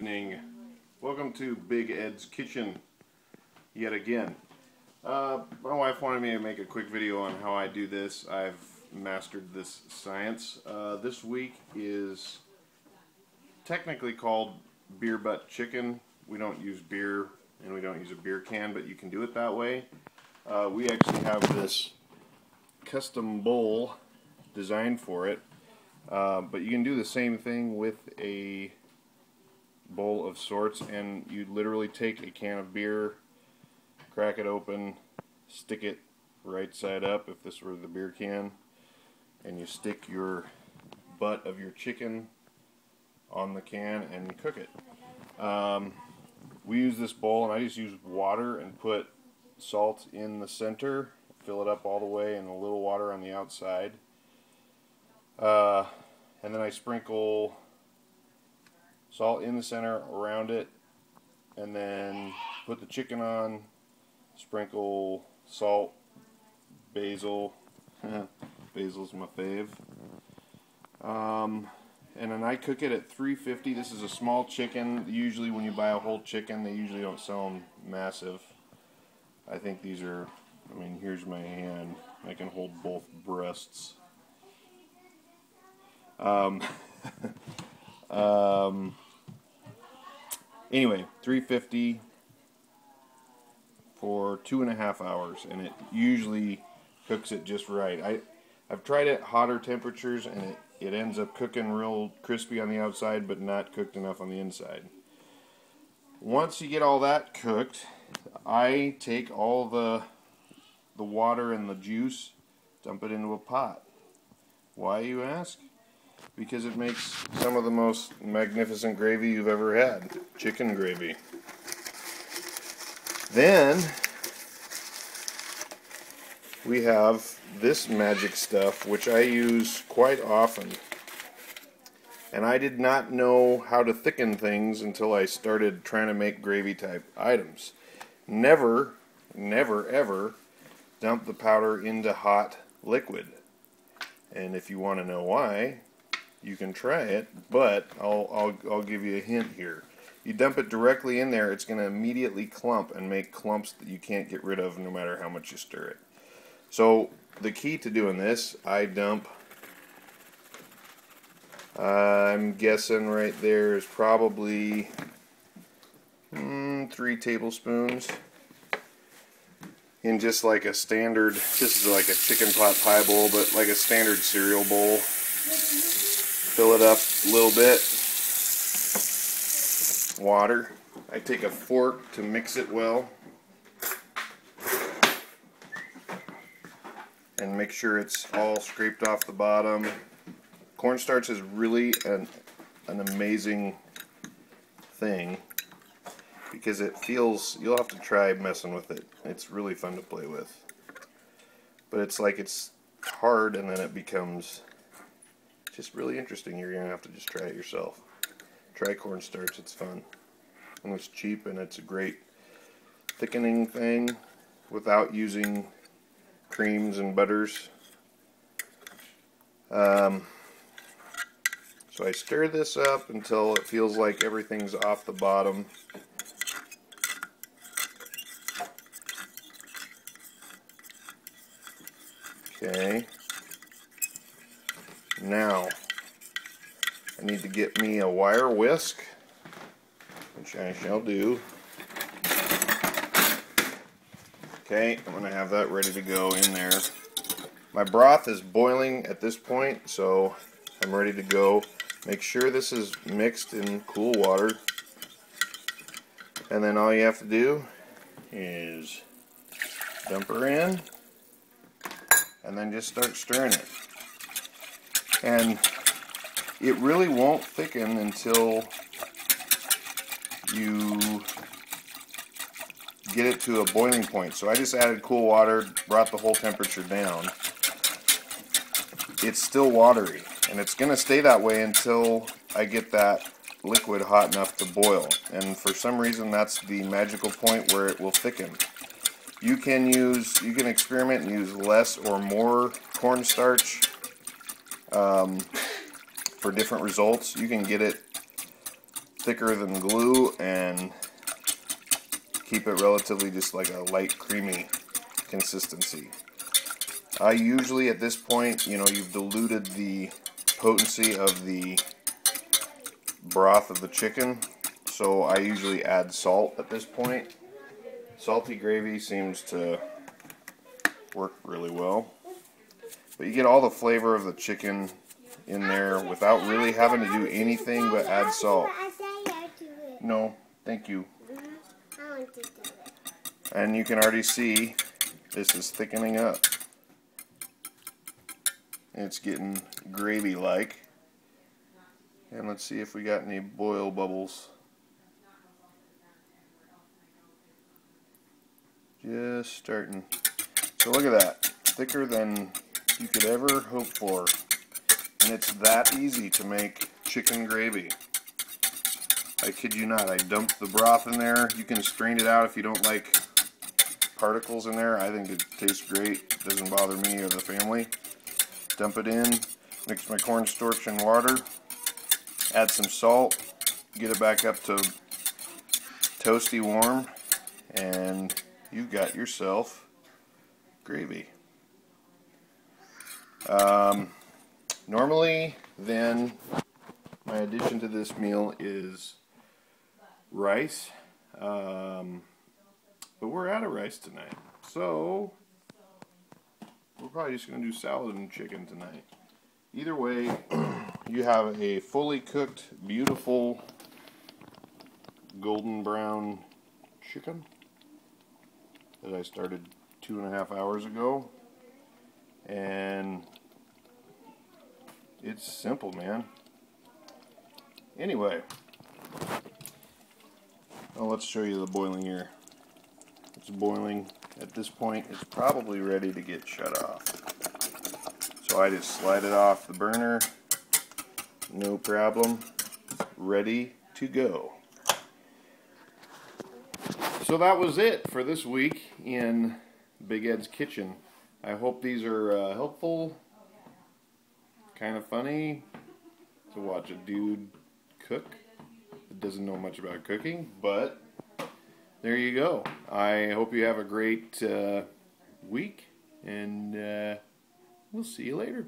evening. Welcome to Big Ed's Kitchen yet again. My wife wanted me to make a quick video on how I do this. I've mastered this science. This week is technically called beer butt chicken. We don't use beer and we don't use a beer can, but you can do it that way. We actually have this custom bowl designed for it, but you can do the same thing with a bowl of sorts, and you literally take a can of beer, crack it open, stick it right side up if this were the beer can, and you stick your butt of your chicken on the can and cook it. We use this bowl, and I just use water and put salt in the center, fill it up all the way, and a little water on the outside. And then I sprinkle salt in the center around it, and then put the chicken on, sprinkle salt, basil, basil's my fave, and then I cook it at 350. This is a small chicken. Usually when you buy a whole chicken, they usually don't sell them massive. I think these are, I mean, here's my hand. I can hold both breasts. Anyway, 350 for 2.5 hours, and it usually cooks it just right. I've tried it hotter temperatures, and it ends up cooking real crispy on the outside, but not cooked enough on the inside. Once you get all that cooked, I take all the water and the juice, dump it into a pot. Why, you ask? Because it makes some of the most magnificent gravy you've ever had. Chicken gravy. Then we have this magic stuff, which I use quite often. And I did not know how to thicken things until I started trying to make gravy type items. Never, ever dump the powder into hot liquid. And if you want to know why, you can try it, but I'll give you a hint here. You dump it directly in there, it's going to immediately clump and make clumps that you can't get rid of no matter how much you stir it. So the key to doing this, I dump, I'm guessing right there is probably 3 tablespoons in just like a standard, this is like a chicken pot pie bowl, but like a standard cereal bowl. Fill it up a little bit. Water. I take a fork to mix it well. And make sure it's all scraped off the bottom. Cornstarch is really an amazing thing, because it feels, you'll have to try messing with it. It's really fun to play with. But it's like it's hard, and then it becomes just really interesting. You're going to have to just try it yourself. Try cornstarch, it's fun. And it's cheap, and it's a great thickening thing without using creams and butters. So I stir this up until it feels like everything's off the bottom. Okay. Now, I need to get me a wire whisk, which I shall do. Okay, I'm going to have that ready to go in there. My broth is boiling at this point, so I'm ready to go. Make sure this is mixed in cool water. And then all you have to do is dump her in, and then just start stirring it. And it really won't thicken until you get it to a boiling point. So I just added cool water, brought the whole temperature down. It's still watery, and it's going to stay that way until I get that liquid hot enough to boil. And for some reason, that's the magical point where it will thicken. You can experiment and use less or more cornstarch for different results. You can get it thicker than glue and keep it relatively just like a light creamy consistency. I usually at this point, you know, you've diluted the potency of the broth of the chicken, so I usually add salt at this point. Salty gravy seems to work really well. But you get all the flavor of the chicken in there without really having to do anything but add salt. No, thank you. And you can already see this is thickening up. It's getting gravy-like. And let's see if we got any boil bubbles. Just starting. So look at that. Thicker than you could ever hope for. And it's that easy to make chicken gravy. I kid you not. I dumped the broth in there. You can strain it out if you don't like particles in there. I think it tastes great. It doesn't bother me or the family. Dump it in. Mix my cornstarch and water. Add some salt. Get it back up to toasty warm. And you've got yourself gravy. Normally, then, my addition to this meal is rice, but we're out of rice tonight, so we're probably just going to do salad and chicken tonight. Either way, you have a fully cooked, beautiful, golden brown chicken that I started 2.5 hours ago, and it's simple, man. Anyway, well, let's show you the boiling here. It's boiling. At this point, it's probably ready to get shut off. So I just slide it off the burner. No problem. Ready to go. So that was it for this week in Big Ed's Kitchen. I hope these are helpful. Kind of funny to watch a dude cook that doesn't know much about cooking, but there you go. I hope you have a great week, and we'll see you later.